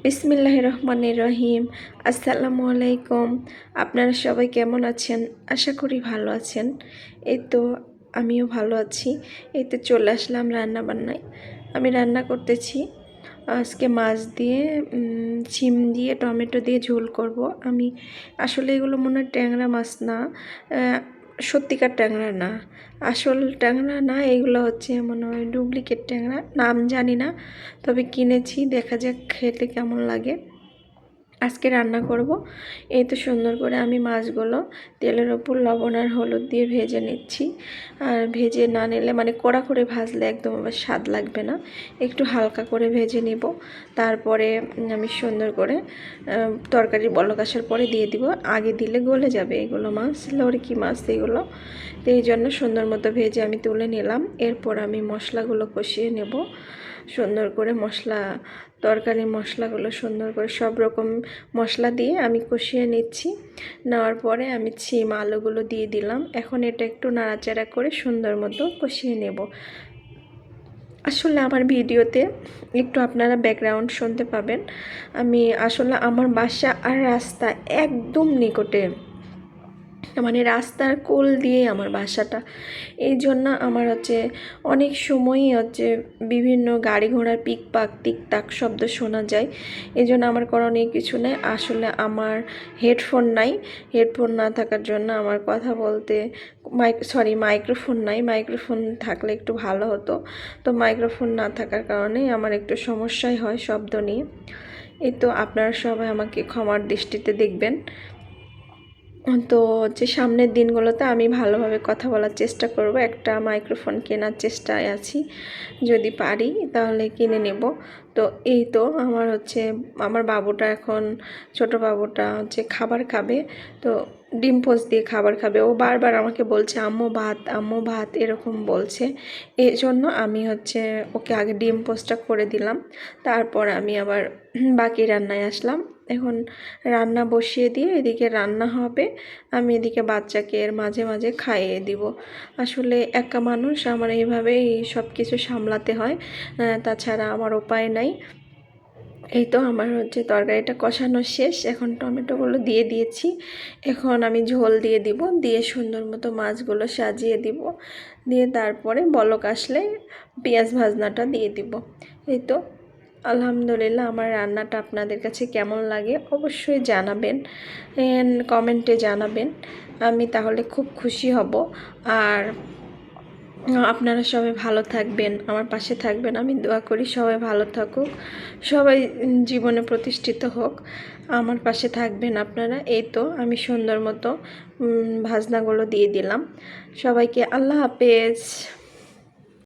বিসমিল্লাহির রহমানির রহিম। আসসালামু আলাইকুম। আপনারা সবাই কেমন আছেন? আশা করি ভালো আছেন। এই তো আমিও ভালো আছি। এই তো চলে আসলাম রান্না বান্নায়। আমি রান্না করতেছি আজকে মাছ দিয়ে শিম দিয়ে টমেটো দিয়ে ঝোল করব। আমি আসলে এগুলো মনে হয় ট্যাংরা মাছ না, সত্যিকার ট্যাংরা না, আসল ট্যাংরা না, এগুলো হচ্ছে মনে হয় ডুপ্লিকেট ট্যাংরা, নাম জানি না, তবে কিনেছি, দেখা যাক খেতে কেমন লাগে। আজকে রান্না করব। এই তো সুন্দর করে আমি মাছগুলো তেলের ওপর লবণ আর হলুদ দিয়ে ভেজে নিচ্ছি। আর ভেজে না নিলে মানে কড়া করে ভাজলে একদম আবার স্বাদ লাগবে না, একটু হালকা করে ভেজে নিব। তারপরে আমি সুন্দর করে তরকারি বলক আসার পরে দিয়ে দিব। আগে দিলে গলে যাবে এগুলো মাছ, লড়কি মাছ এগুলো। তো এই জন্য সুন্দর মতো ভেজে আমি তুলে নিলাম। এরপর আমি মশলাগুলো কষিয়ে নেব সুন্দর করে। তরকারি মশলাগুলো সুন্দর করে সব রকম মশলা দিয়ে আমি কষিয়ে নিচ্ছি। নেওয়ার পরে আমি শিম আলুগুলো দিয়ে দিলাম। এখন এটা একটু নাড়াচাড়া করে সুন্দর মতো কষিয়ে নেব। আসলে আমার ভিডিওতে একটু আপনারা ব্যাকগ্রাউন্ড শুনতে পাবেন। আমি আসলে আমার বাসা আর রাস্তা একদম নিকটে, মানে রাস্তার কোল দিয়ে আমার বাসাটা। এই জন্য আমার হচ্ছে অনেক সময়ই হচ্ছে বিভিন্ন গাড়ি ঘোড়ার পিকপাক টিকটাক শব্দ শোনা যায়। এই জন্য আমার করণীয় কিছু নেই। আসলে আমার হেডফোন নাই, হেডফোন না থাকার জন্য আমার কথা বলতে মাইক্রোফোন নাই। মাইক্রোফোন থাকলে একটু ভালো হতো, তো মাইক্রোফোন না থাকার কারণে আমার একটু সমস্যাই হয় শব্দ নিয়ে। এই তো আপনারা সবাই আমাকে ক্ষমার দৃষ্টিতে দেখবেন। তো হচ্ছে সামনের দিনগুলোতে আমি ভালোভাবে কথা বলার চেষ্টা করব। একটা মাইক্রোফোন কেনার চেষ্টায় আছি, যদি পারি তাহলে কিনে নেব। তো এই তো আমার বাবুটা এখন, ছোট বাবুটা হচ্ছে খাবার খাবে। তো ডিম পোচ দিয়ে খাবার খাবে। ও বারবার আমাকে বলছে আম্মু ভাত, আম্মু ভাত, এরকম বলছে। এই জন্য আমি ওকে আগে ডিম পোচটা করে দিলাম। তারপর আমি আবার বাকি রান্নায় আসলাম। এখন রান্না বসিয়ে দিয়ে এদিকে রান্না হবে, আমি এদিকে বাচ্চাকে এর মাঝে মাঝে খাইয়ে দিব। আসলে একা মানুষ, আমার এইভাবেই সব কিছু সামলাতে হয়, তাছাড়া আমার উপায় নাই। এই তো আমার তরকারিটা কষানো শেষ। এখন টমেটোগুলো দিয়ে দিয়েছি। এখন আমি ঝোল দিয়ে দিব, দিয়ে সুন্দর মতো মাছগুলো সাজিয়ে দিব, দিয়ে তারপরে বলক আসলে পেঁয়াজ ভাজনাটা দিয়ে দিব। এই তো আলহামদুলিল্লাহ। আমার রান্নাটা আপনাদের কাছে কেমন লাগে অবশ্যই জানাবেন, কমেন্টে জানাবেন। আমি তাহলে খুব খুশি হব। আর আপনারা সবাই ভালো থাকবেন, আমার পাশে থাকবেন। আমি দোয়া করি সবাই ভালো থাকুক, সবাই জীবনে প্রতিষ্ঠিত হোক, আমার পাশে থাকবেন আপনারা। এই তো আমি সুন্দর মতো ভাজনাগুলো দিয়ে দিলাম। সবাইকে আল্লাহ হাফেজ।